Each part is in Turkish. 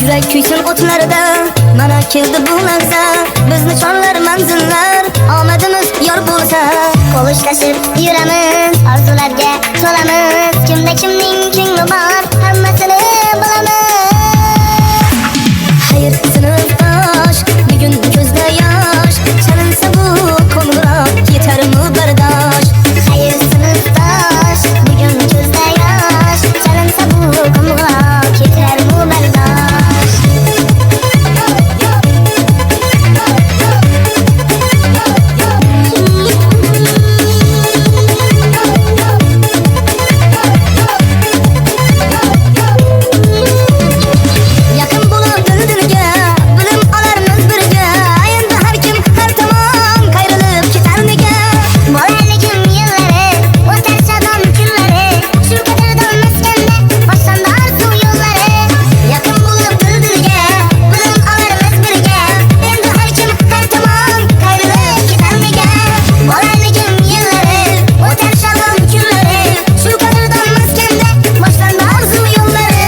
Yurak kuysin o'tlarda, mana keldi bu lahza. Bizni chorlar manzillar, omadimiz yor bo'lsa. Qo'lishlashib yuramiz, orzularga to'lamiz. Kimda kimning ko'ngli bor, hammasini bilamiz. Xayr sinfdosh, bugun ko'zda yosh, chalinsa bu qo'ng'iroq yetarmi bardosh. Xayr sinfdosh, bugun ko'zda yosh, chalinsa bu qo'ng'iroq yetarmi bardosh. Yaqin bo'lib dil-dilga, bilim olarmiz birga. Endi har kim har tomon qayrilib ketarmiga. Bolaligim yillari, o'tar shodon kunlari, shu qadrdon maskanda boshlandı orzu yo'llari. Yaqin bo'lib dil-dilga, bilim olarmiz birga. Endi har kim har tomon qayrilib ketarmiga. Bolaligim yillari, o'tar shodon kunlari, shu qadrdon maskanda boshlandı orzu yo'llari.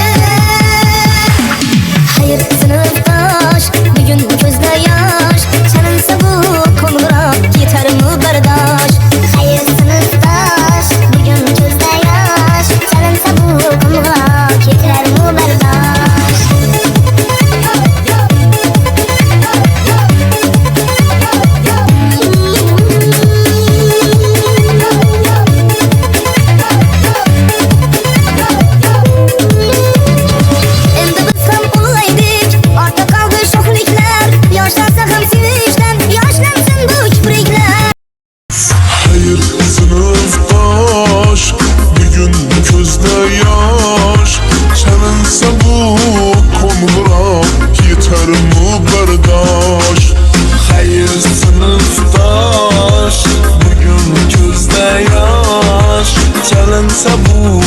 Xayr sinfdosh, bugun ko'zda yosh, chalinsa bu qo'ng'iroq yetarmi bardosh. Xayr sinfdosh, bugun ko'zda yosh, chalinsa bu qo'ng'iroq yetarmi bardosh. Endi biz ham ulg'aydik, ortda qoldi sho'xliklar. Yoshlansa ham sevishdan, yoshlansin bu kipriklar. Hayır sınıftaş, bugün gözde yaş. Çalınsa bu qo'ng'iroq yetarmi bardosh. Hayır sınıftaş, bugün gözde yaş. Çalınsa bu